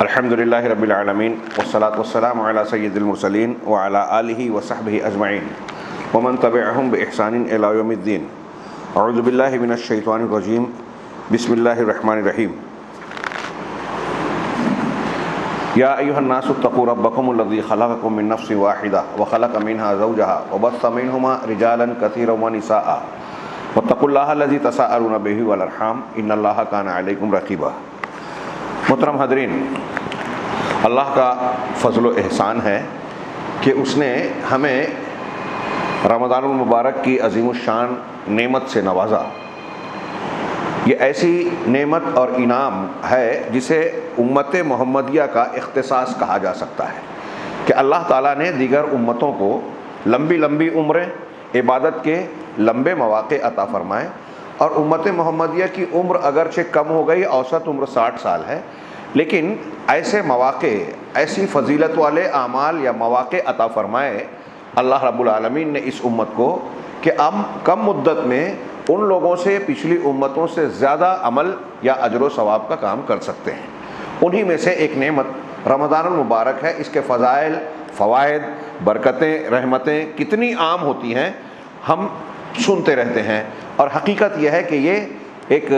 الحمدللہ رب العالمین والصلاة والسلام علی سید المرسلین وعلی آلہ وصحبہ اجمعین ومن تبعہم بإحسان الی یوم الدین۔ اعوذ باللہ من الشیطان الرجیم، بسم اللہ الرحمن الرحیم۔ یا ایھا الناس اتقوا ربکم الذی خلقکم من نفس واحدہ وخلق منها زوجہا وبث منہما رجالا کثیرا ونساء واتقوا اللہ الذی تساءلون بہ والارحام ان اللہ کان علیکم رقیبا۔ محترم حاضرین، اللہ کا فضل و احسان ہے کہ اس نے ہمیں رمضان المبارک کی عظیم الشان نعمت سے نوازا۔ یہ ایسی نعمت اور انعام ہے جسے امت محمدیہ کا اختصاص کہا جا سکتا ہے کہ اللہ تعالیٰ نے دیگر امتوں کو لمبی لمبی عمریں، عبادت کے لمبے مواقع عطا فرمائے، اور امت محمدیہ کی عمر اگرچہ کم ہو گئی، اوسط عمر 60 سال ہے، لیکن ایسے مواقع، ایسی فضیلت والے اعمال یا مواقع عطا فرمائے اللہ رب العالمین نے اس امت کو کہ ہم کم مدت میں ان لوگوں سے، پچھلی امتوں سے زیادہ عمل یا اجر و ثواب کا کام کر سکتے ہیں۔ انہی میں سے ایک نعمت رمضان المبارک ہے۔ اس کے فضائل، فوائد، برکتیں، رحمتیں کتنی عام ہوتی ہیں، ہم سنتے رہتے ہیں، اور حقیقت یہ ہے کہ یہ ایک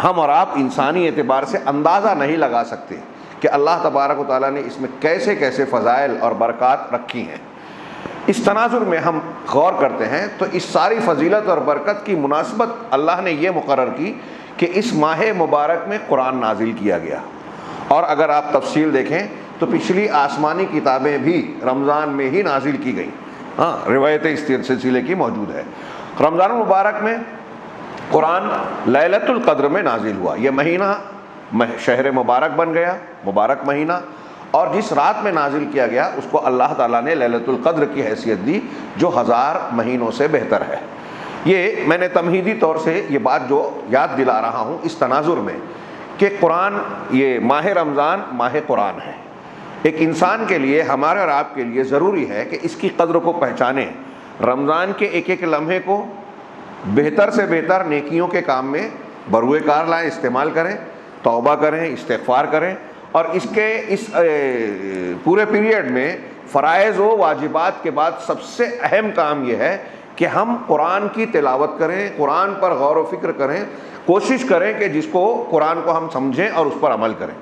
ہم اور آپ انسانی اعتبار سے اندازہ نہیں لگا سکتے کہ اللہ تبارک و تعالیٰ نے اس میں کیسے کیسے فضائل اور برکات رکھی ہیں۔ اس تناظر میں ہم غور کرتے ہیں تو اس ساری فضیلت اور برکت کی مناسبت اللہ نے یہ مقرر کی کہ اس ماہ مبارک میں قرآن نازل کیا گیا، اور اگر آپ تفصیل دیکھیں تو پچھلی آسمانی کتابیں بھی رمضان میں ہی نازل کی گئیں۔ روایتیں اس سلسلے کی موجود ہے۔ رمضان المبارک میں قرآن لیلۃ القدر میں نازل ہوا۔ یہ مہینہ شہر مبارک بن گیا، مبارک مہینہ، اور جس رات میں نازل کیا گیا اس کو اللہ تعالیٰ نے لیلۃ القدر کی حیثیت دی، جو 1000 مہینوں سے بہتر ہے۔ یہ میں نے تمہیدی طور سے یہ بات جو یاد دلا رہا ہوں اس تناظر میں کہ قرآن، یہ ماہ رمضان ماہ قرآن ہے۔ ایک انسان کے لیے، ہمارے اور آپ کے لیے ضروری ہے کہ اس کی قدر کو پہچانیں، رمضان کے ایک ایک لمحے کو بہتر سے بہتر نیکیوں کے کام میں بروئے کار لائیں، استعمال کریں، توبہ کریں، استغفار کریں، اور اس پورے پیریڈ میں فرائض و واجبات کے بعد سب سے اہم کام یہ ہے کہ ہم قرآن کی تلاوت کریں، قرآن پر غور و فکر کریں، کوشش کریں کہ جس کو قرآن کو ہم سمجھیں اور اس پر عمل کریں۔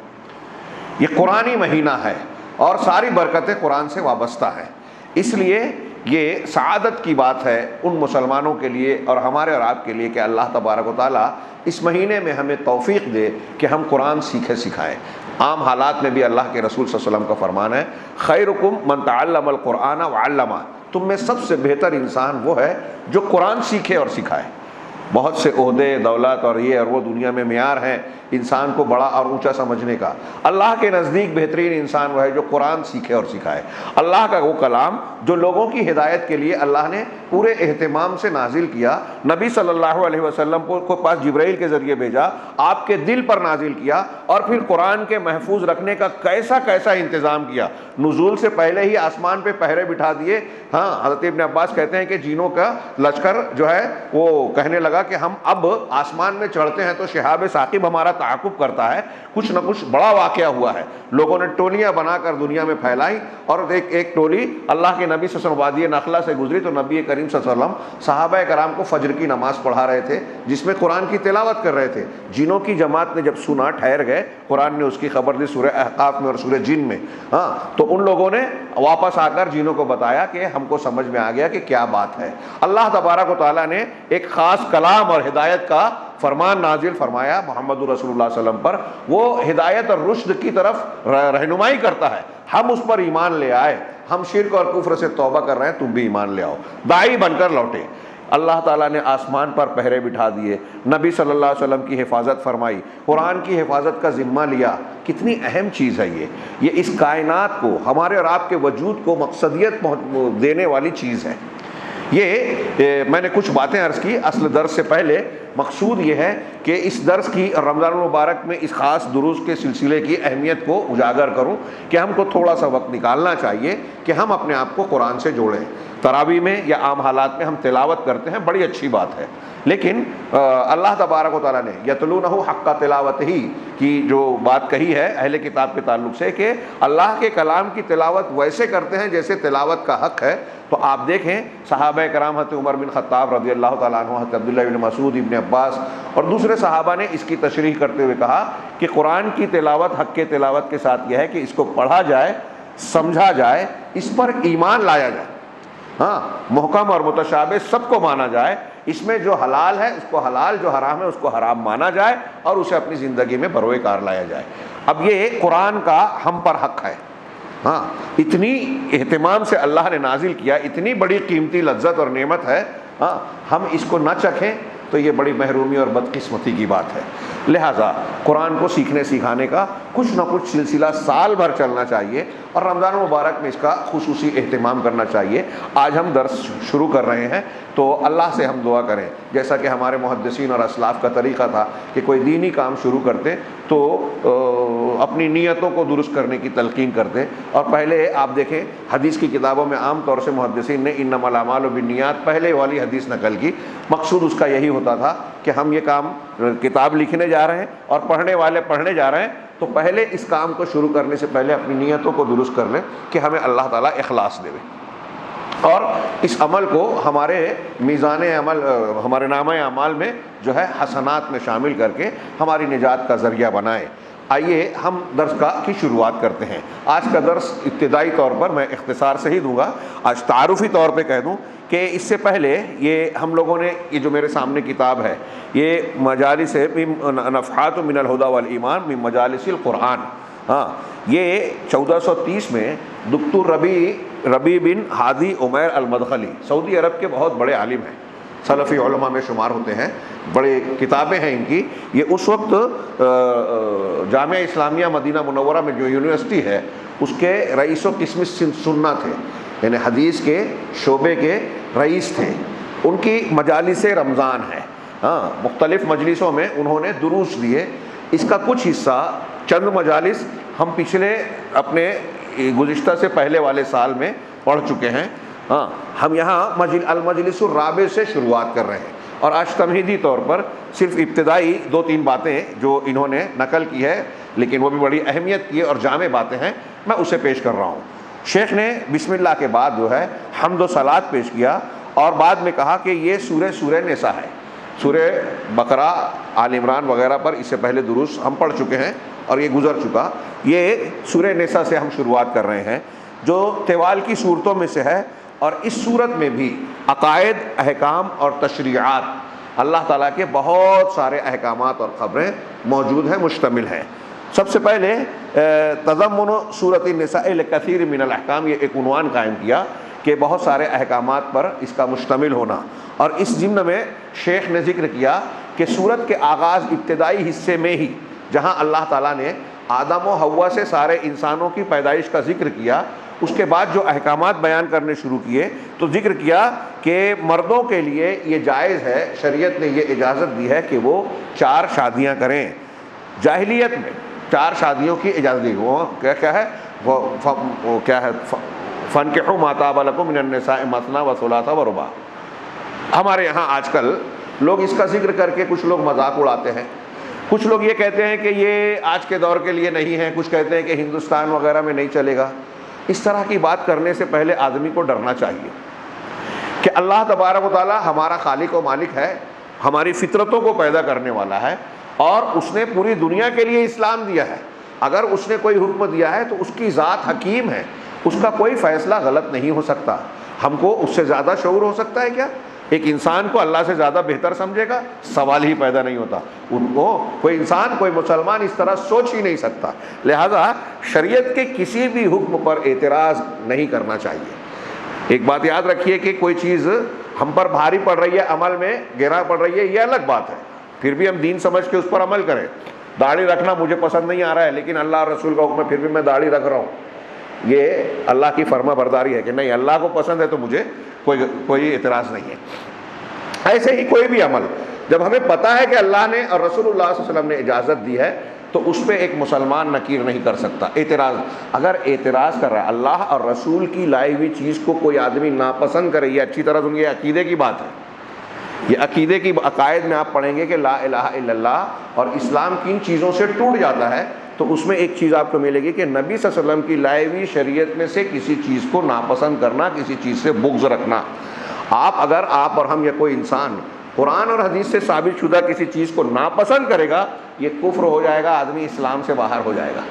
یہ قرآنی مہینہ ہے اور ساری برکتیں قرآن سے وابستہ ہیں، اس لیے یہ سعادت کی بات ہے ان مسلمانوں کے لیے اور ہمارے اور آپ کے لیے کہ اللہ تبارک و تعالیٰ اس مہینے میں ہمیں توفیق دے کہ ہم قرآن سیکھیں، سکھائیں۔ عام حالات میں بھی اللہ کے رسول صلی اللہ علیہ وسلم کا فرمان ہے، خیرکم من تعلم القرآن وعلمہ، تم میں سب سے بہتر انسان وہ ہے جو قرآن سیکھے اور سکھائے۔ بہت سے عہدے، دولت اور یہ اور وہ دنیا میں معیار ہیں انسان کو بڑا اور اونچا سمجھنے کا۔ اللہ کے نزدیک بہترین انسان وہ ہے جو قرآن سیکھے اور سکھائے۔ اللہ کا وہ کلام جو لوگوں کی ہدایت کے لیے اللہ نے پورے اہتمام سے نازل کیا، نبی صلی اللہ علیہ وسلم کو پاس جبرائیل کے ذریعے بھیجا، آپ کے دل پر نازل کیا، اور پھر قرآن کے محفوظ رکھنے کا کیسا کیسا انتظام کیا۔ نزول سے پہلے ہی آسمان پہ پہرے بٹھا دیے۔ حضرت ابن عباس کہتے ہیں کہ جینوں کا لشکر جو ہے وہ کہنے لگا کہ ہم اب آسمان میں چڑھتے ہیں تو شہاب ثاقب ہمارا تعاقب کرتا ہے، کچھ نہ کچھ بڑا واقعہ ہوا ہے۔ لوگوں نے ٹولیاں بنا کر دنیا میں پھیلائی، اور ایک ٹولی اللہ کے نبی صلی اللہ علیہ وسلم وادی نخلہ سے گزری تو نبی کریم صلی اللہ علیہ وسلم صحابہ کرام کو فجر کی نماز پڑھا رہے تھے جس میں قرآن کی تلاوت کر رہے تھے۔ جنوں کی جماعت نے جب سنا، ٹھہر گئے، قرآن نے اس کی خبر دی سورہ احقاف میں اور سورہ جن میں، تو ان لوگوں نے واپس آ کر جنوں کو بتایا کہ ہم کو سمجھ میں آ گیا کہ کیا بات ہے۔ اللہ تبارک و تعالیٰ نے ایک خاص کلام اور ہدایت کا فرمان نازل فرمایا محمد رسول اللہ صلی اللہ علیہ وسلم پر۔ وہ ہدایت اور رشد کی طرف رہنمائی کرتا ہے، ہم اس پر ایمان لے آئے، ہم شرک اور کفر سے توبہ کر رہے ہیں، تم بھی ایمان لے آؤ، داعی بن کر لوٹے۔ اللہ تعالیٰ نے آسمان پر پہرے بٹھا دیے، نبی صلی اللہ علیہ وسلم کی حفاظت فرمائی، قرآن کی حفاظت کا ذمہ لیا۔ کتنی اہم چیز ہے یہ اس کائنات کو، ہمارے اور آپ کے وجود کو مقصدیت دینے والی چیز ہے۔ یہ میں نے کچھ باتیں عرض کی اصل درس سے پہلے۔ مقصود یہ ہے کہ اس درس کی، رمضان المبارک میں اس خاص دروس کے سلسلے کی اہمیت کو اجاگر کروں کہ ہم کو تھوڑا سا وقت نکالنا چاہیے کہ ہم اپنے آپ کو قرآن سے جوڑیں۔ تراویح میں یا عام حالات میں ہم تلاوت کرتے ہیں، بڑی اچھی بات ہے، لیکن اللہ تبارک و تعالیٰ نے یتلونہ حق تلاوتہ کی جو بات کہی ہے اہل کتاب کے تعلق سے کہ اللہ کے کلام کی تلاوت ویسے کرتے ہیں جیسے تلاوت کا حق ہے، تو آپ دیکھیں صحابہ کرام حضرت عمر بن خطاب رضی اللہ تعالیٰ عنہ، حضرت عبداللہ بن مسعود، ابن عباس اور دوسرے صحابہ نے اس کی تشریح کرتے ہوئے کہا کہ قرآن کی تلاوت حق کے تلاوت کے ساتھ یہ ہے کہ اس کو پڑھا جائے، سمجھا جائے، اس پر ایمان لایا جائے، ہاں محکم اور متشابہ سب کو مانا جائے، اس میں جو حلال ہے اس کو حلال، جو حرام ہے اس کو حرام مانا جائے اور اسے اپنی زندگی میں بروئے کار لایا جائے۔ اب یہ قرآن کا ہم پر حق ہے، ہاں اتنی اہتمام سے اللہ نے نازل کیا، اتنی بڑی قیمتی لذت اور نعمت ہے، ہاں ہم اس کو نہ چکھیں تو یہ بڑی محرومی اور بدقسمتی کی بات ہے۔ لہٰذا قرآن کو سیکھنے سکھانے کا کچھ نہ کچھ سلسلہ سال بھر چلنا چاہیے اور رمضان مبارک میں اس کا خصوصی اہتمام کرنا چاہیے۔ آج ہم درس شروع کر رہے ہیں تو اللہ سے ہم دعا کریں، جیسا کہ ہمارے محدثین اور اسلاف کا طریقہ تھا کہ کوئی دینی کام شروع کرتے تو اپنی نیتوں کو درست کرنے کی تلقین کرتے، اور پہلے آپ دیکھیں حدیث کی کتابوں میں عام طور سے محدثین نے انما الاعمال بالنیات پہلے والی حدیث نقل کی، مقصود اس کا یہی ہوتا تھا کہ ہم یہ کام کتاب لکھنے جا رہے ہیں اور پڑھنے والے پڑھنے جا رہے ہیں، تو پہلے اس کام کو شروع کرنے سے پہلے اپنی نیتوں کو درست کر لیں کہ ہمیں اللہ تعالیٰ اخلاص دے، اور اس عمل کو ہمارے میزان عمل، ہمارے نامہ اعمال میں جو ہے حسنات میں شامل کر کے ہماری نجات کا ذریعہ بنائے۔ آئیے ہم درس کی شروعات کرتے ہیں۔ آج کا درس ابتدائی طور پر میں اختصار سے ہی دوں گا، آج تعارفی طور پہ کہہ دوں کہ اس سے پہلے یہ ہم لوگوں نے یہ جو میرے سامنے کتاب ہے یہ مجالس نفحات من الہدی والایمان من مجالس القرآن، ہاں یہ 1430 میں دکتور ربیع بن ہادی عمیر المدخلی، سعودی عرب کے بہت بڑے عالم ہیں، سلفی علماء میں شمار ہوتے ہیں، بڑے کتابیں ہیں ان کی۔ یہ اس وقت جامعہ اسلامیہ مدینہ منورہ میں جو یونیورسٹی ہے اس کے رئیس و قسم سنہ تھے، یعنی حدیث کے شعبے کے رئیس تھے۔ ان کی مجالس رمضان ہے، ہاں مختلف مجلسوں میں انہوں نے دروس دیے۔ اس کا کچھ حصہ چند مجالس ہم پچھلے اپنے گزشتہ سے پہلے والے سال میں پڑھ چکے ہیں، ہاں ہم یہاں المجلس الرابع سے شروعات کر رہے ہیں، اور آج تمہیدی طور پر صرف ابتدائی 2-3 باتیں جو انہوں نے نقل کی ہے لیکن وہ بھی بڑی اہمیت کی اور جامع باتیں ہیں، میں اسے پیش کر رہا ہوں۔ شیخ نے بسم اللہ کے بعد جو ہے حمد و صلات پیش کیا اور بعد میں کہا کہ یہ سورہ نساء ہے۔ سورہ بقرہ، آل عمران وغیرہ پر اس سے پہلے دروس ہم پڑھ چکے ہیں اور یہ گزر چکا، یہ سورہ نساء سے ہم شروعات کر رہے ہیں جو طوال کی صورتوں میں سے ہے، اور اس صورت میں بھی عقائد، احکام اور تشریعات، اللہ تعالیٰ کے بہت سارے احکامات اور خبریں موجود ہیں، مشتمل ہیں۔ سب سے پہلے تضمن سورۃ النساء لکثیر من الاحکام، یہ ایک عنوان قائم کیا کہ بہت سارے احکامات پر اس کا مشتمل ہونا، اور اس ضمن میں شیخ نے ذکر کیا کہ سورت کے آغاز ابتدائی حصے میں ہی جہاں اللہ تعالیٰ نے آدم و حوا سے سارے انسانوں کی پیدائش کا ذکر کیا، اس کے بعد جو احکامات بیان کرنے شروع کیے تو ذکر کیا کہ مردوں کے لیے یہ جائز ہے، شریعت نے یہ اجازت دی ہے کہ وہ 4 شادیاں کریں۔ جاہلیت میں 4 شادیوں کی اجازت دی، وہ کیا ہے، وہ کیا ہے، فَانْكِحُوا مَا طَابَ لَكُم مِّنَ النِّسَاءِ مَثْنَىٰ وَثُلَاثَ وَرُبَاعَ۔ ہمارے یہاں آج کل لوگ اس کا ذکر کر کے کچھ لوگ مذاق اڑاتے ہیں، کچھ لوگ یہ کہتے ہیں کہ یہ آج کے دور کے لیے نہیں ہے، کچھ کہتے ہیں کہ ہندوستان وغیرہ میں نہیں چلے گا۔ اس طرح کی بات کرنے سے پہلے آدمی کو ڈرنا چاہیے کہ اللہ تبارک و تعالیٰ ہمارا خالق و مالک ہے، ہماری فطرتوں کو پیدا کرنے والا ہے، اور اس نے پوری دنیا کے لیے اسلام دیا ہے۔ اگر اس نے کوئی حکم دیا ہے تو اس کی ذات حکیم ہے، اس کا کوئی فیصلہ غلط نہیں ہو سکتا۔ ہم کو اس سے زیادہ شعور ہو سکتا ہے کیا؟ ایک انسان کو اللہ سے زیادہ بہتر سمجھے گا؟ سوال ہی پیدا نہیں ہوتا۔ ان کو کوئی انسان، کوئی مسلمان اس طرح سوچ ہی نہیں سکتا۔ لہذا شریعت کے کسی بھی حکم پر اعتراض نہیں کرنا چاہیے۔ ایک بات یاد رکھیے کہ کوئی چیز ہم پر بھاری پڑ رہی ہے، عمل میں گرا پڑ رہی ہے، یہ الگ بات ہے، پھر بھی ہم دین سمجھ کے اس پر عمل کریں۔ داڑھی رکھنا مجھے پسند نہیں آ رہا ہے لیکن اللہ اور رسول کا حکم ہے، پھر بھی میں داڑھی رکھ رہا ہوں، یہ اللہ کی فرما برداری ہے کہ نہیں، اللہ کو پسند ہے تو مجھے کوئی اعتراض نہیں ہے۔ ایسے ہی کوئی بھی عمل جب ہمیں پتہ ہے کہ اللہ نے اور رسول اللہ صلی اللہ علیہ وسلم نے اجازت دی ہے تو اس پہ ایک مسلمان نکیر نہیں کر سکتا اعتراض. اگر اعتراض کر رہا ہے اللہ اور رسول کی لائی ہوئی چیز کو کوئی آدمی ناپسند کرے، یہ اچھی طرح سنیے، عقیدے کی بات ہے. یہ عقیدے کی عقائد میں آپ پڑھیں گے کہ لا الہ الا اللہ اور اسلام کن چیزوں سے ٹوٹ جاتا ہے، تو اس میں ایک چیز آپ کو ملے گی کہ نبی صلی اللہ علیہ وسلم کی لائی ہوئی شریعت میں سے کسی چیز کو ناپسند کرنا، کسی چیز سے بغض رکھنا. اگر آپ اور ہم یا کوئی انسان قرآن اور حدیث سے ثابت شدہ کسی چیز کو ناپسند کرے گا، یہ کفر ہو جائے گا، آدمی اسلام سے باہر ہو جائے گا.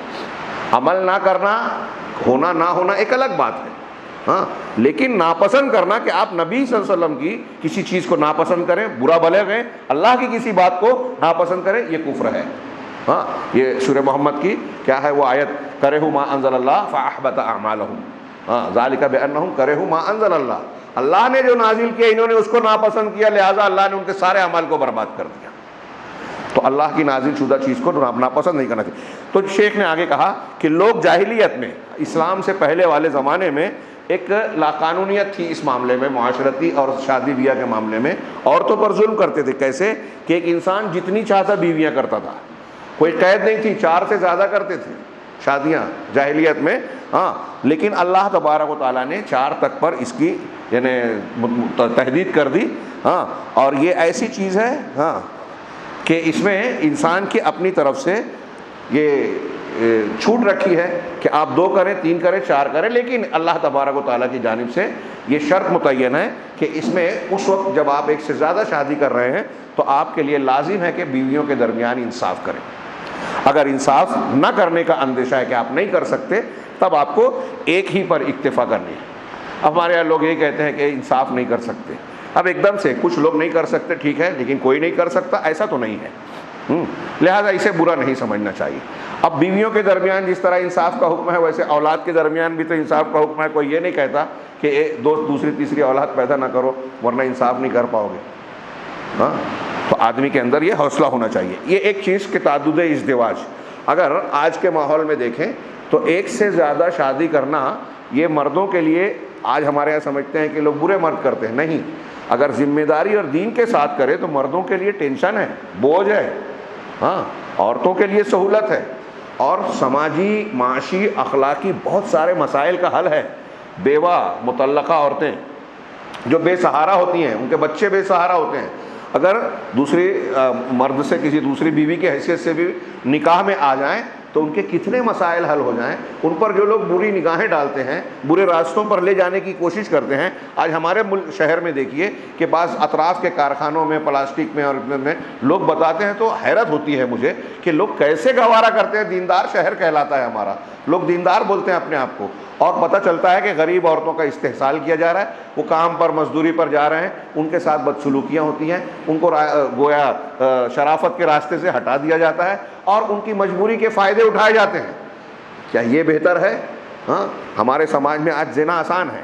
عمل نہ کرنا، ہونا نہ ہونا ایک الگ بات ہے، ہاں، لیکن ناپسند کرنا کہ آپ نبی صلی اللہ علیہ وسلم کی کسی چیز کو ناپسند کریں، برا بھلے گئے، اللہ کی کسی بات کو ناپسند کریں، یہ کفر ہے. ہاں، یہ سورہ محمد کی کیا ہے وہ آیت، کرہوا ما انزل اللہ فاحبط اعمالهم، ہاں، ذالک بانہم کرہوا ما انزل اللہ، اللہ نے جو نازل کیا انہوں نے اس کو ناپسند کیا، لہٰذا اللہ نے ان کے سارے اعمال کو برباد کر دیا. تو اللہ کی نازل شدہ چیز کو ناپسند نہیں کرنا چاہیے. تو شیخ نے آگے کہا کہ لوگ جاہلیت میں، اسلام سے پہلے والے زمانے میں ایک لاقانونیت تھی اس معاملے میں، معاشرتی اور شادی بیاہ کے معاملے میں عورتوں پر ظلم کرتے تھے. کیسے کہ ایک انسان جتنی چاہتا بیویاں کرتا تھا، کوئی قید نہیں تھی، 4 سے زیادہ کرتے تھے شادیاں جاہلیت میں. ہاں، لیکن اللہ تبارک و تعالیٰ نے 4 تک پر اس کی یعنی تحدید کر دی. ہاں، اور یہ ایسی چیز ہے ہاں کہ اس میں انسان کی اپنی طرف سے یہ چھوٹ رکھی ہے کہ آپ 2 کریں، 3 کریں، 4 کریں، لیکن اللہ تبارک و تعالیٰ کی جانب سے یہ شرط متعین ہے کہ اس میں اس وقت جب آپ 1 سے زیادہ شادی کر رہے ہیں تو آپ کے لیے لازم ہے کہ بیویوں کے درمیان انصاف کریں. اگر انصاف نہ کرنے کا اندیشہ ہے کہ آپ نہیں کر سکتے، تب آپ کو ایک ہی پر اکتفا کرنی ہے. اب ہمارے یہاں لوگ یہ کہتے ہیں کہ انصاف نہیں کر سکتے. اب ایک دم سے کچھ لوگ نہیں کر سکتے، ٹھیک ہے، لیکن کوئی نہیں کر سکتا، ایسا تو نہیں ہے. لہذا اسے برا نہیں سمجھنا چاہیے. اب بیویوں کے درمیان جس طرح انصاف کا حکم ہے، ویسے اولاد کے درمیان بھی تو انصاف کا حکم ہے. کوئی یہ نہیں کہتا کہ دوسری تیسری اولاد پیدا نہ کرو ورنہ انصاف نہیں کر پاؤ گے. ہاں، تو آدمی کے اندر یہ حوصلہ ہونا چاہیے. یہ ایک چیز کہ تعدد ازدواج. اگر آج کے ماحول میں دیکھیں تو 1 سے زیادہ شادی کرنا یہ مردوں کے لیے، آج ہمارے یہاں سمجھتے ہیں کہ لوگ برے مرد کرتے ہیں. نہیں، اگر ذمہ داری اور دین کے ساتھ کرے تو مردوں کے لیے ٹینشن ہے، بوجھ ہے. ہاں، عورتوں کے لیے سہولت ہے اور سماجی، معاشی، اخلاقی بہت سارے مسائل کا حل ہے. بیوہ، مطلقہ عورتیں جو بے سہارا ہوتی ہیں، ان کے بچے بے سہارا ہوتے ہیں، اگر دوسری مرد سے کسی دوسری بیوی کی حیثیت سے بھی نکاح میں آ جائیں تو ان کے کتنے مسائل حل ہو جائیں. ان پر جو لوگ بری نگاہیں ڈالتے ہیں، برے راستوں پر لے جانے کی کوشش کرتے ہیں، آج ہمارے شہر میں دیکھیے کہ بعض اطراف کے کارخانوں میں، پلاسٹک میں اور میں لوگ بتاتے ہیں تو حیرت ہوتی ہے مجھے کہ لوگ کیسے گوارا کرتے ہیں. دیندار شہر کہلاتا ہے ہمارا، لوگ دیندار بولتے ہیں اپنے آپ کو، اور پتہ چلتا ہے کہ غریب عورتوں کا استحصال کیا جا رہا ہے. وہ کام پر، مزدوری پر جا رہے ہیں، ان کے ساتھ بدسلوکیاں ہوتی ہیں، ان کو گویا شرافت کے راستے سے ہٹا دیا جاتا ہے اور ان کی مجبوری کے فائدے اٹھائے جاتے ہیں. کیا یہ بہتر ہے؟ ہاں، ہمارے سماج میں آج زنا آسان ہے.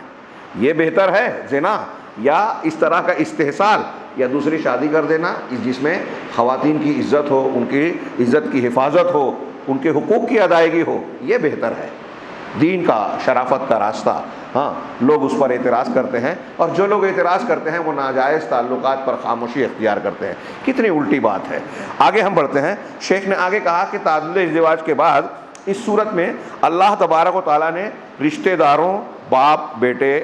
یہ بہتر ہے زنا یا اس طرح کا استحصال یا دوسری شادی کر دینا جس میں خواتین کی عزت ہو، ان کی عزت کی حفاظت ہو، ان کے حقوق کی ادائیگی ہو؟ یہ بہتر ہے، دین کا، شرافت کا راستہ. ہاں، لوگ اس پر اعتراض کرتے ہیں اور جو لوگ اعتراض کرتے ہیں وہ ناجائز تعلقات پر خاموشی اختیار کرتے ہیں. کتنی الٹی بات ہے. آگے ہم بڑھتے ہیں. شیخ نے آگے کہا کہ تعدد ازدواج کے بعد اس صورت میں اللہ تبارک و تعالیٰ نے رشتہ داروں، باپ بیٹے،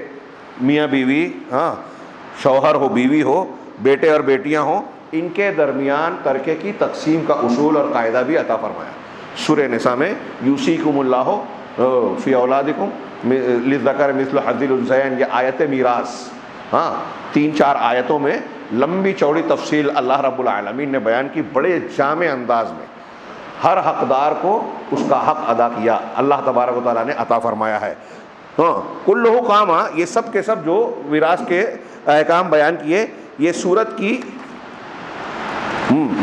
میاں بیوی، ہاں، شوہر ہو، بیوی ہو، بیٹے اور بیٹیاں ہوں، ان کے درمیان ترکے کی تقسیم کا اصول اور قاعدہ بھی عطا فرمایا. سورہ نساء میں یوصیکم اللہ فی اولادکم للذکر مثل حظ الانثیین، یہ آیت میراث. ہاں، 3-4 آیتوں میں لمبی چوڑی تفصیل اللہ رب العالمین نے بیان کی، بڑے جامع انداز میں ہر حقدار کو اس کا حق ادا کیا اللہ تبارک و تعالیٰ نے عطا فرمایا ہے. ہاں، کلہ قام، یہ سب کے سب جو وراثت کے احکام بیان کیے یہ سورت کی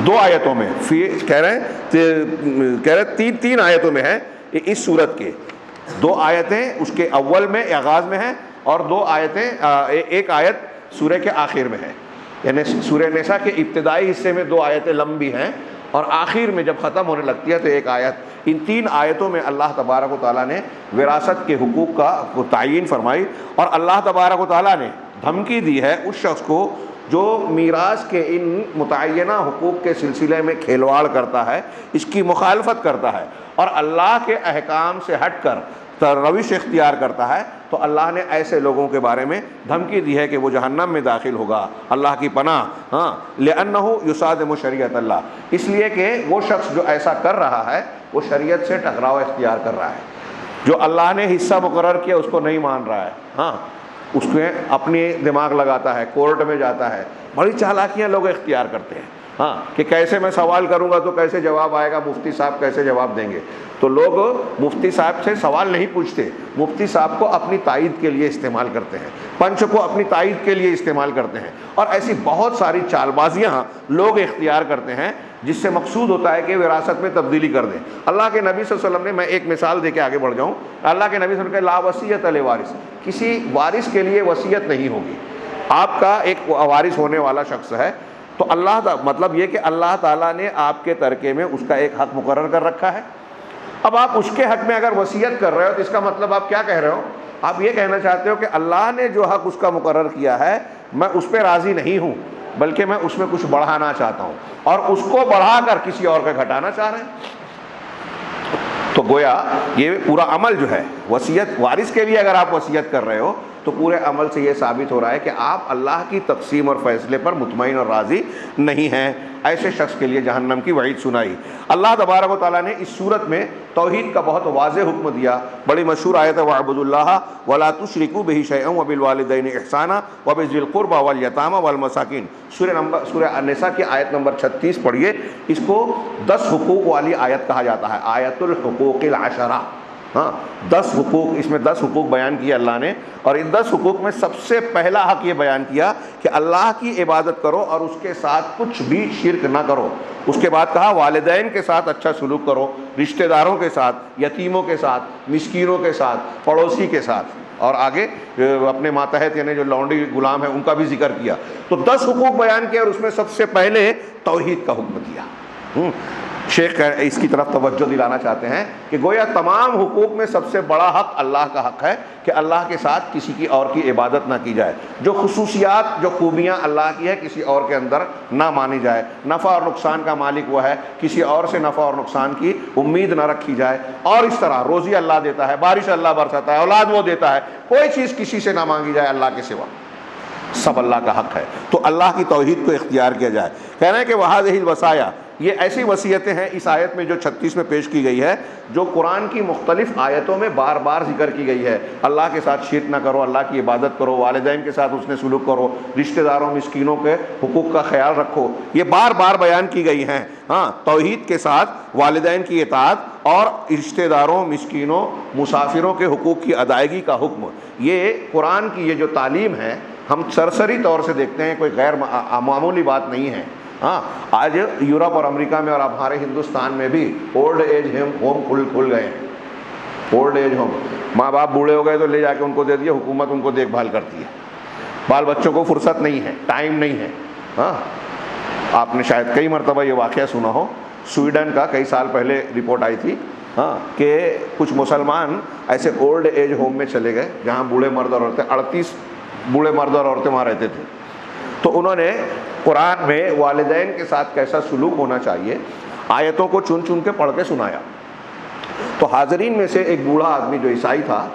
2 آیتوں میں کہہ رہے 3 آیتوں میں ہے. اس سورت کے 2 آیتیں اس کے اول میں، آغاز میں ہیں، اور 2 آیتیں، ایک آیت سورہ کے آخر میں ہے. یعنی سورہ نساء کے ابتدائی حصے میں 2 آیتیں لمبی ہیں اور آخر میں جب ختم ہونے لگتی ہے تو ایک آیت. ان 3 آیتوں میں اللہ تبارک و تعالیٰ نے وراثت کے حقوق کا تعیین فرمائی اور اللہ تبارک و تعالیٰ نے دھمکی دی ہے اس شخص کو جو میراث کے ان متعینہ حقوق کے سلسلے میں کھلواڑ کرتا ہے، اس کی مخالفت کرتا ہے اور اللہ کے احکام سے ہٹ کر روش اختیار کرتا ہے، تو اللہ نے ایسے لوگوں کے بارے میں دھمکی دی ہے کہ وہ جہنم میں داخل ہوگا، اللہ کی پناہ۔ لِأَنَّهُ يُصَادِمُ شریعت اللہ، اس لیے کہ وہ شخص جو ایسا کر رہا ہے وہ شریعت سے ٹکراؤ اختیار کر رہا ہے، جو اللہ نے حصہ مقرر کیا اس کو نہیں مان رہا ہے، اس میں اپنی دماغ لگاتا ہے، کورٹ میں جاتا ہے، بڑی چالاکیاں لوگ اختیار کرتے ہیں کہ کیسے میں سوال کروں گا تو کیسے جواب آئے گا، مفتی صاحب کیسے جواب دیں گے۔ تو لوگ مفتی صاحب سے سوال نہیں پوچھتے، مفتی صاحب کو اپنی تائید کے لیے استعمال کرتے ہیں، پنچ کو اپنی تائید کے لیے استعمال کرتے ہیں، اور ایسی بہت ساری چال بازیاں لوگ اختیار کرتے ہیں جس سے مقصود ہوتا ہے کہ وراثت میں تبدیلی کر دیں۔ اللہ کے نبی صلی اللہ علیہ وسلم نے، میں ایک مثال دے کے آگے بڑھ جاؤں، اللہ کے نبی صلی اللہ علیہ وسلم نے لا وصیت لوارث، کسی وارث کے لیے وصیت نہیں ہوگی۔ آپ کا ایک وارث ہونے والا شخص ہے تو اللہ مطلب یہ کہ اللہ تعالیٰ نے آپ کے ترکے میں اس کا ایک حق مقرر کر رکھا ہے۔ اب آپ اس کے حق میں اگر وصیت کر رہے ہو تو اس کا مطلب آپ کیا کہہ رہے ہو؟ آپ یہ کہنا چاہتے ہو کہ اللہ نے جو حق اس کا مقرر کیا ہے میں اس پہ راضی نہیں ہوں، بلکہ میں اس میں کچھ بڑھانا چاہتا ہوں، اور اس کو بڑھا کر کسی اور کا گھٹانا چاہ رہے ہیں۔ تو گویا یہ پورا عمل جو ہے وصیت، وارث کے لیے اگر آپ وصیت کر رہے ہو تو پورے عمل سے یہ ثابت ہو رہا ہے کہ آپ اللہ کی تقسیم اور فیصلے پر مطمئن اور راضی نہیں ہیں۔ ایسے شخص کے لیے جہنم کی وعید سنائی۔ اللہ تبارک و تعالیٰ نے اس صورت میں توحید کا بہت واضح حکم دیا۔ بڑی مشہور آیت ہے وَاعْبُدُوا اللَّهَ وَلَا تُشْرِكُوا بِهِ شَيْئًا وَبِالْوَالِدَيْنِ إِحْسَانًا وَبِذِي الْقُرْبَى وَالْيَتَامَى وَالْمَسَاكِينِ۔ سورہ النساء کی آیت نمبر 36 پڑھیے، اس کو 10 حقوق والی آیت کہا جاتا ہے، آیت الحقوق العشرہ۔ 10 حقوق، اس میں 10 حقوق بیان کیے اللہ نے، اور ان 10 حقوق میں سب سے پہلا حق یہ بیان کیا کہ اللہ کی عبادت کرو اور اس کے ساتھ کچھ بھی شرک نہ کرو۔ اس کے بعد کہا والدین کے ساتھ اچھا سلوک کرو، رشتہ داروں کے ساتھ، یتیموں کے ساتھ، مسکینوں کے ساتھ، پڑوسی کے ساتھ، اور آگے اپنے ماتحت یعنی جو لونڈی غلام ہیں ان کا بھی ذکر کیا۔ تو 10 حقوق بیان کیا اور اس میں سب سے پہلے توحید کا حکم دیا۔ شیخ اس کی طرف توجہ دلانا چاہتے ہیں کہ گویا تمام حقوق میں سب سے بڑا حق اللہ کا حق ہے کہ اللہ کے ساتھ کسی کی اور کی عبادت نہ کی جائے، جو خصوصیات، جو خوبیاں اللہ کی ہے کسی اور کے اندر نہ مانی جائے، نفع اور نقصان کا مالک وہ ہے، کسی اور سے نفع اور نقصان کی امید نہ رکھی جائے، اور اس طرح روزی اللہ دیتا ہے، بارش اللہ برساتا ہے، اولاد وہ دیتا ہے، کوئی چیز کسی سے نہ مانگی جائے اللہ کے سوا، سب اللہ کا حق ہے۔ تو اللہ کی توحید کو اختیار کیا جائے۔ کہہ رہے ہیں کہ وَهَٰذِهِ الْوَصَايَا، یہ ایسی وصیتیں ہیں اس آیت میں جو 36 میں پیش کی گئی ہے، جو قرآن کی مختلف آیتوں میں بار بار ذکر کی گئی ہے۔ اللہ کے ساتھ شرک نہ کرو، اللہ کی عبادت کرو، والدین کے ساتھ حسن سلوک کرو، رشتہ داروں مسکینوں کے حقوق کا خیال رکھو، یہ بار بار بیان کی گئی ہیں۔ توحید کے ساتھ والدین کی اطاعت اور رشتہ داروں، مسکینوں، مسافروں کے حقوق کی ادائیگی کا حکم، یہ قرآن کی یہ جو تعلیم ہے ہم سرسری طور سے دیکھتے ہیں، کوئی غیر معمولی بات نہیں ہے۔ آج یورپ اور امریکہ میں اور ہمارے ہندوستان میں بھی اولڈ ایج ہوم کھل گئے ہیں۔ اولڈ ایج ہوم، ماں باپ بوڑھے ہو گئے تو لے جا کے ان کو دے دیا، حکومت ان کو دیکھ بھال کرتی ہے، بال بچوں کو فرصت نہیں ہے، ٹائم نہیں ہے۔ آپ نے شاید کئی مرتبہ یہ واقعہ سنا ہو، سویڈن کا کئی سال پہلے رپورٹ آئی تھی کہ کچھ مسلمان ایسے اولڈ ایج ہوم میں چلے گئے جہاں بوڑھے مرد اور عورتیں، 38 بوڑھے مرد اور عورتیں وہاں رہتے تھے۔ تو انہوں نے قرآن میں والدین کے ساتھ کیسا سلوک ہونا چاہیے آیتوں کو چن چن کے پڑھ کے سنایا۔ تو حاضرین میں سے ایک بوڑھا آدمی جو عیسائی تھا،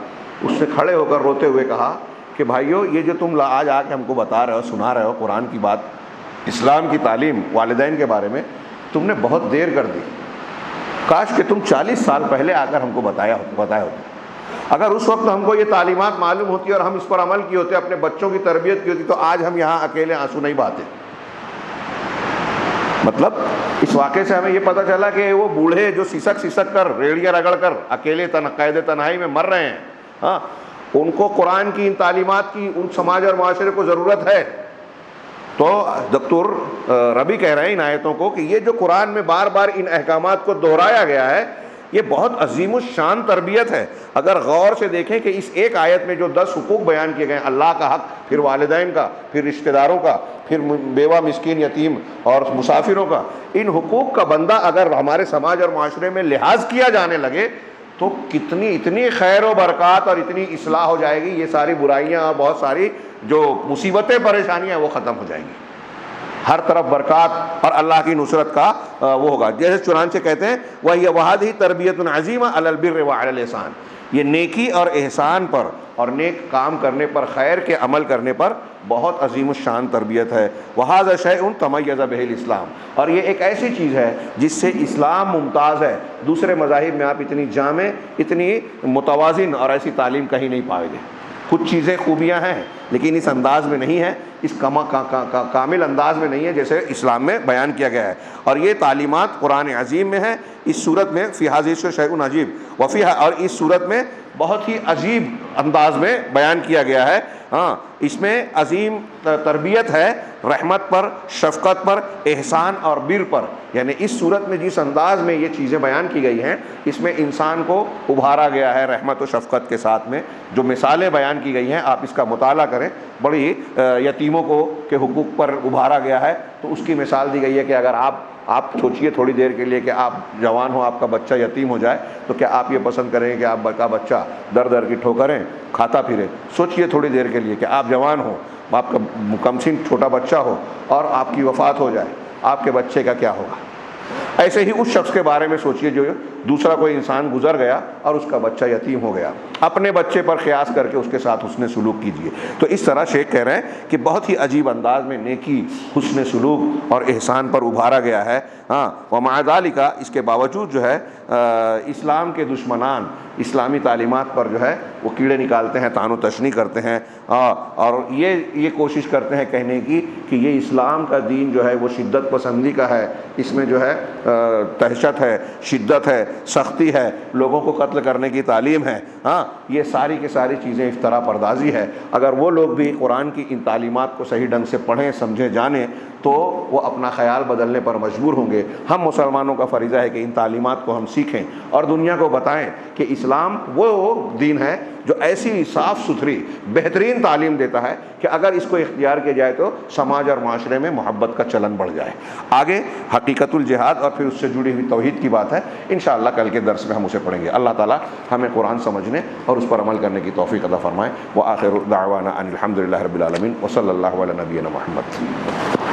اس نے کھڑے ہو کر روتے ہوئے کہا کہ بھائیو، یہ جو تم آج آ کے ہم کو بتا رہے ہو، سنا رہے ہو قرآن کی بات، اسلام کی تعلیم والدین کے بارے میں، تم نے بہت دیر کر دی، کاش کہ تم 40 سال پہلے آ کر ہم کو بتایا ہوتا۔ اگر اس وقت ہم کو یہ تعلیمات معلوم ہوتی اور ہم اس پر عمل کی ہوتے، اپنے بچوں کی تربیت کی ہوتی، تو آج ہم یہاں اکیلے آنسو نہیں بہاتے۔ مطلب اس واقعے سے ہمیں یہ پتہ چلا کہ وہ بوڑھے جو سسک کر، ریڑیاں رگڑ کر اکیلے قید تنہائی میں مر رہے ہیں، ان کو قرآن کی ان تعلیمات کی ان سماج اور معاشرے کو ضرورت ہے۔ تو دکتور ربی کہہ رہے ہیں ان آیتوں کو کہ یہ جو قرآن میں بار بار ان احکامات کو دہرایا گیا ہے، یہ بہت عظیم الشان تربیت ہے۔ اگر غور سے دیکھیں کہ اس ایک آیت میں جو 10 حقوق بیان کیے گئے ہیں، اللہ کا حق، پھر والدین کا، پھر رشتہ داروں کا، پھر بیوہ، مسکین، یتیم اور مسافروں کا، ان حقوق کا بندہ اگر ہمارے سماج اور معاشرے میں لحاظ کیا جانے لگے تو کتنی اتنی خیر و برکات اور اتنی اصلاح ہو جائے گی، یہ ساری برائیاں اور بہت ساری جو مصیبتیں پریشانیاں وہ ختم ہو جائیں گی، ہر طرف برکات اور اللہ کی نصرت کا وہ ہوگا۔ جیسے چنانچہ کہتے ہیں وَهِيَ وَهَذِهِ تَرْبِيَةٌ عَظِيمَةٌ عَلَى الْبِرِّ وَعَلَى الْإِحْسَانِ، یہ نیکی اور احسان پر اور نیک کام کرنے پر، خیر کے عمل کرنے پر بہت عظیم الشان تربیت ہے۔ وَهَذَا شَيْءٌ تَمَيَّزَ بِهِ الْإِسْلَامُ، اور یہ ایک ایسی چیز ہے جس سے اسلام ممتاز ہے، دوسرے مذاہب میں آپ اتنی جامع، اتنی متوازن اور ایسی تعلیم کہیں نہیں پائیں گے۔ کچھ چیزیں خوبیاں ہیں لیکن اس انداز میں نہیں ہے، اس کامل انداز میں نہیں ہے جیسے اسلام میں بیان کیا گیا ہے، اور یہ تعلیمات قرآن عظیم میں ہے۔ اس صورت میں فی ھذہ شیء عجیب وفی، اور اس صورت میں بہت ہی عجیب انداز میں بیان کیا گیا ہے۔ ہاں، اس میں عظیم تربیت ہے رحمت پر، شفقت پر، احسان اور بر پر، یعنی اس صورت میں جس انداز میں یہ چیزیں بیان کی گئی ہیں اس میں انسان کو ابھارا گیا ہے رحمت و شفقت کے ساتھ میں۔ جو مثالیں بیان کی گئی ہیں آپ اس کا مطالعہ کریں، بڑی یتیموں کو کے حقوق پر ابھارا گیا ہے، تو اس کی مثال دی گئی ہے کہ اگر آپ سوچئے تھوڑی دیر کے لیے کہ آپ جوان ہو، آپ کا بچہ یتیم ہو جائے، تو کیا آپ یہ پسند کریں کہ آپ کا بچہ در در کی ٹھوکریں کھاتا پھرے؟ سوچئے تھوڑی دیر کے لیے کہ آپ جوان ہو، آپ کا کمسن چھوٹا بچہ ہو اور آپ کی وفات ہو جائے، آپ کے بچے کا کیا ہوگا؟ ایسے ہی اس شخص کے بارے میں سوچئے جو دوسرا کوئی انسان گزر گیا اور اس کا بچہ یتیم ہو گیا، اپنے بچے پر قیاس کر کے اس کے ساتھ حسن سلوک کیجئے۔ تو اس طرح شیخ کہہ رہے ہیں کہ بہت ہی عجیب انداز میں نیکی، حسن سلوک اور احسان پر ابھارا گیا ہے۔ ہاں، ومع ذالک، اس کے باوجود جو ہے اسلام کے دشمنان اسلامی تعلیمات پر جو ہے وہ کیڑے نکالتے ہیں، طعن و تشنیع کرتے ہیں، اور یہ کوشش کرتے ہیں کہنے کی کہ یہ اسلام کا دین جو ہے وہ شدت پسندی کا ہے، اس میں جو ہے دہشت ہے، شدت ہے، سختی ہے، لوگوں کو قتل کرنے کی تعلیم ہے۔ ہاں، یہ ساری کی ساری چیزیں افترا پردازی ہے۔ اگر وہ لوگ بھی قرآن کی ان تعلیمات کو صحیح ڈھنگ سے پڑھیں، سمجھیں، جانیں تو وہ اپنا خیال بدلنے پر مجبور ہوں گے۔ ہم مسلمانوں کا فریضہ ہے کہ ان تعلیمات کو ہم سیکھیں اور دنیا کو بتائیں کہ اسلام وہ دین ہے جو ایسی صاف ستھری بہترین تعلیم دیتا ہے کہ اگر اس کو اختیار کیا جائے تو سماج اور معاشرے میں محبت کا چلن بڑھ جائے۔ آگے حقیقت الجہاد اور پھر اس سے جڑی ہوئی توحید کی بات ہے، انشاءاللہ کل کے درس میں ہم اسے پڑھیں گے۔ اللہ تعالیٰ ہمیں قرآن سمجھنے اور اس پر عمل کرنے کی توفیق عطا فرمائے۔ وآخر دعوانا ان الحمد للہ رب العالمین، وصلی اللہ علی نبینا محمد۔